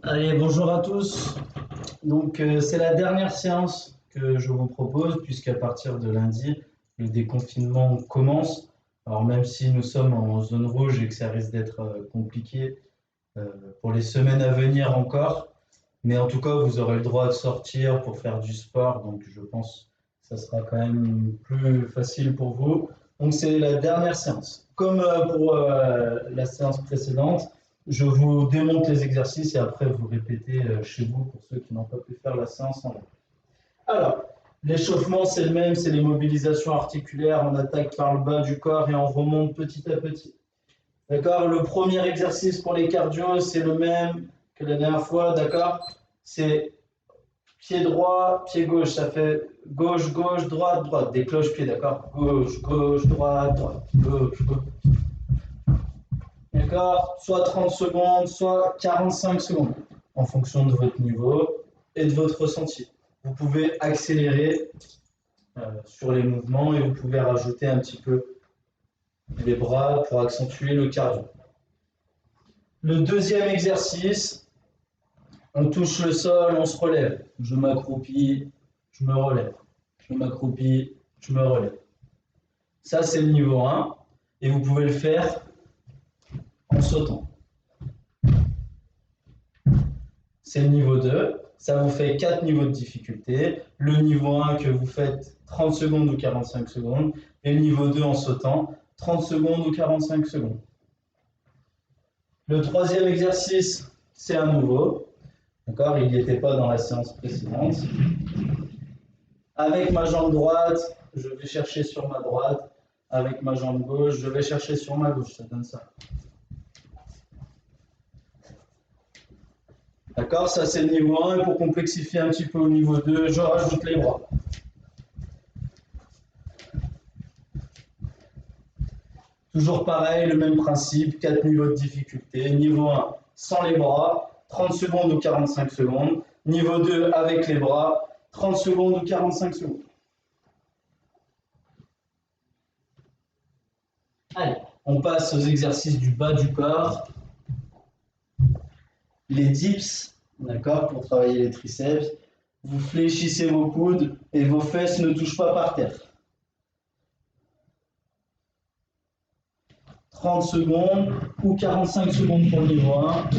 Allez, bonjour à tous. Donc, c'est la dernière séance que je vous propose, puisqu'à partir de lundi, le déconfinement commence. Alors, même si nous sommes en zone rouge et que ça risque d'être compliqué euh, pour les semaines à venir encore, mais en tout cas, vous aurez le droit de sortir pour faire du sport. Donc, je pense que ça sera quand même plus facile pour vous. Donc, c'est la dernière séance. Comme pour la séance précédente, je vous démonte les exercices et après vous répétez chez vous pour ceux qui n'ont pas pu faire la séance en live. Alors, l'échauffement, c'est le même, c'est les mobilisations articulaires. On attaque par le bas du corps et on remonte petit à petit. D'accord? Le premier exercice pour les cardio, c'est le même que la dernière fois. D'accord? C'est pied droit, pied gauche. Ça fait gauche, gauche, droite, droite. Des cloches-pieds, d'accord? Gauche, gauche, droite, droite. Gauche, gauche. D'accord? Soit 30 secondes, soit 45 secondes, en fonction de votre niveau et de votre ressenti. Vous pouvez accélérer sur les mouvements et vous pouvez rajouter un petit peu les bras pour accentuer le cardio. Le deuxième exercice, on touche le sol, on se relève. Je m'accroupis, je me relève. Je m'accroupis, je me relève. Ça, c'est le niveau 1 et vous pouvez le faire en sautant. C'est le niveau 2. Ça vous fait 4 niveaux de difficulté. Le niveau 1 que vous faites 30 secondes ou 45 secondes. Et le niveau 2 en sautant, 30 secondes ou 45 secondes. Le troisième exercice, c'est un nouveau. D'accord? Il n'y était pas dans la séance précédente. Avec ma jambe droite, je vais chercher sur ma droite. Avec ma jambe gauche, je vais chercher sur ma gauche. Ça donne ça. D'accord? Ça, c'est le niveau 1. Et pour complexifier un petit peu au niveau 2, je rajoute les bras. Toujours pareil, le même principe, 4 niveaux de difficulté. Niveau 1, sans les bras, 30 secondes ou 45 secondes. Niveau 2, avec les bras, 30 secondes ou 45 secondes. Allez, on passe aux exercices du bas du corps. Les dips, d'accord, pour travailler les triceps. Vous fléchissez vos coudes et vos fesses ne touchent pas par terre. 30 secondes ou 45 secondes pour le niveau 1.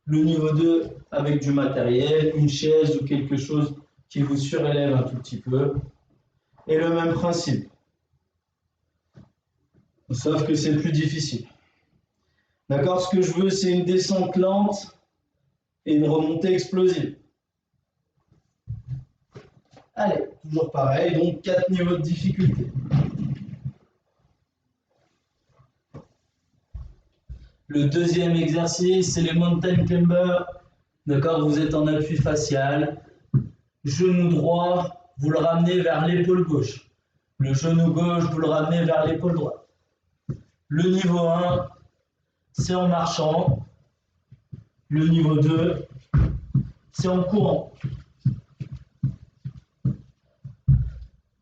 Le niveau 2 avec du matériel, une chaise ou quelque chose qui vous surélève un tout petit peu. Et le même principe. Sauf que c'est plus difficile. D'accord? Ce que je veux, c'est une descente lente et une remontée explosive. Allez, toujours pareil, donc 4 niveaux de difficulté. Le deuxième exercice, c'est les mountain climbers. D'accord? Vous êtes en appui facial. Genou droit, vous le ramenez vers l'épaule gauche. Le genou gauche, vous le ramenez vers l'épaule droite. Le niveau 1, c'est en marchant. Le niveau 2, c'est en courant.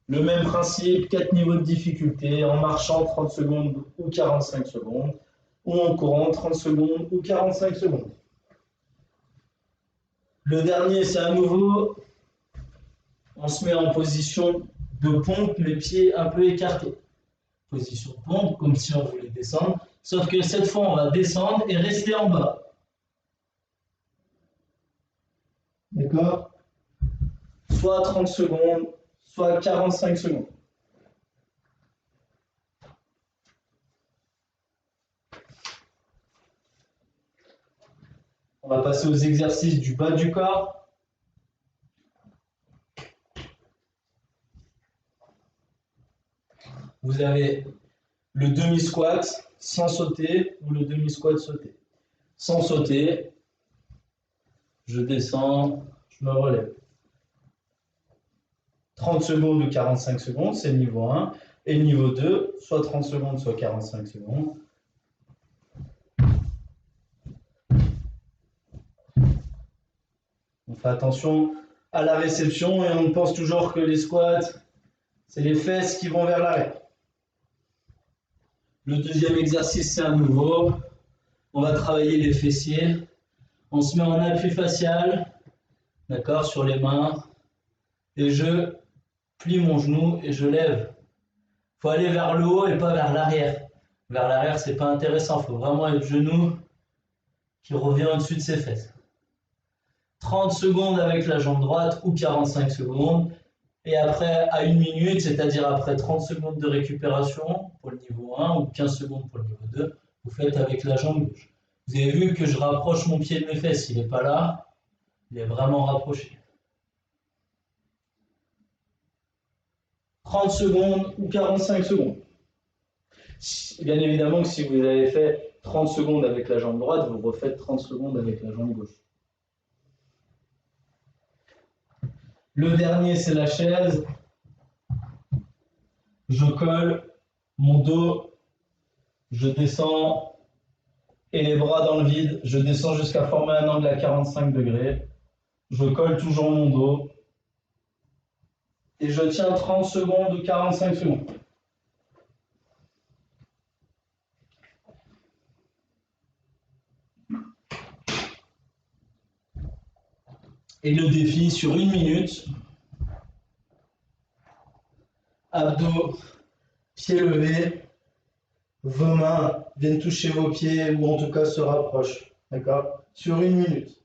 Le même principe, 4 niveaux de difficulté, en marchant 30 secondes ou 45 secondes, ou en courant 30 secondes ou 45 secondes. Le dernier, c'est à nouveau, on se met en position de pompe, les pieds un peu écartés. Position de pompe, comme si on voulait descendre, sauf que cette fois, on va descendre et rester en bas. D'accord? Soit 30 secondes, soit 45 secondes. On va passer aux exercices du bas du corps. Vous avez le demi-squat sans sauter ou le demi-squat sauté. Sans sauter, je descends, je me relève. 30 secondes ou 45 secondes, c'est le niveau 1. Et le niveau 2, soit 30 secondes, soit 45 secondes. On fait attention à la réception et on pense toujours que les squats, c'est les fesses qui vont vers l'arrière. Le deuxième exercice, c'est à nouveau. On va travailler les fessiers. On se met en appui facial, d'accord, sur les mains, et je plie mon genou et je lève. Il faut aller vers le haut et pas vers l'arrière. Vers l'arrière, c'est pas intéressant. Il faut vraiment être le genou qui revient au-dessus de ses fesses. 30 secondes avec la jambe droite ou 45 secondes. Et après, à 1 minute, c'est-à-dire après 30 secondes de récupération pour le niveau 1 ou 15 secondes pour le niveau 2, vous faites avec la jambe gauche. Vous avez vu que je rapproche mon pied de mes fesses. Il n'est pas là, il est vraiment rapproché. 30 secondes ou 45 secondes. Bien évidemment que si vous avez fait 30 secondes avec la jambe droite, vous refaites 30 secondes avec la jambe gauche. Le dernier, c'est la chaise. Je colle mon dos, je descends et les bras dans le vide. Je descends jusqu'à former un angle à 45 degrés. Je colle toujours mon dos et je tiens 30 secondes ou 45 secondes. Et le défi sur 1 minute. Abdos, pieds levés, vos mains viennent toucher vos pieds ou en tout cas se rapprochent. D'accord? Sur 1 minute.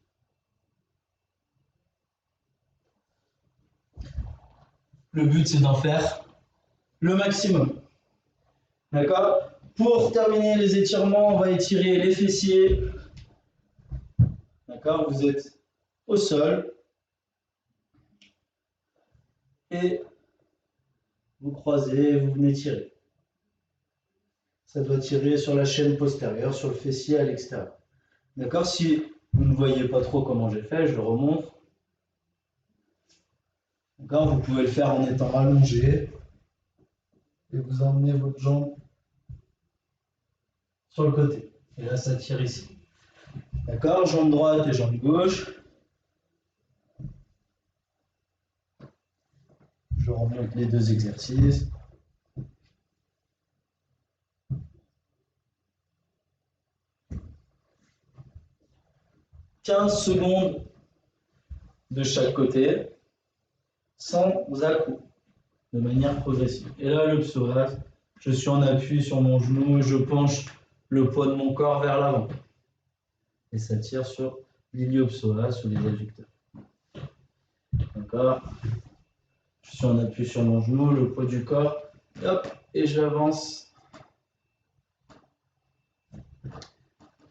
Le but, c'est d'en faire le maximum. D'accord? Pour terminer les étirements, on va étirer les fessiers. D'accord? Vous êtes au sol. Et vous croisez, vous venez tirer. Ça doit tirer sur la chaîne postérieure, sur le fessier à l'extérieur. D'accord? Si vous ne voyez pas trop comment j'ai fait, je remonte. D'accord? Vous pouvez le faire en étant allongé. Et vous emmenez votre jambe sur le côté. Et là, ça tire ici. D'accord? Jambe droite et jambe gauche. Je remonte les deux exercices. « 15 secondes de chaque côté, sans à-coups, de manière progressive. » Et là, le psoas, je suis en appui sur mon genou, je penche le poids de mon corps vers l'avant. Et ça tire sur l'iliopsoas ou les adducteurs. D'accord? Je suis en appui sur mon genou, le poids du corps, hop, et j'avance.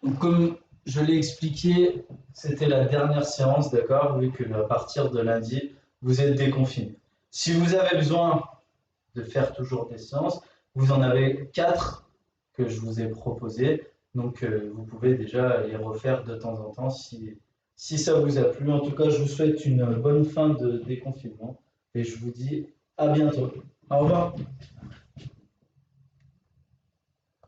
Donc, comme je l'ai expliqué, c'était la dernière séance, d'accord? Vu que à partir de lundi, vous êtes déconfiné. Si vous avez besoin de faire toujours des séances, vous en avez 4 que je vous ai proposées. Donc, vous pouvez déjà les refaire de temps en temps si ça vous a plu. En tout cas, je vous souhaite une bonne fin de déconfinement et je vous dis à bientôt. Au revoir.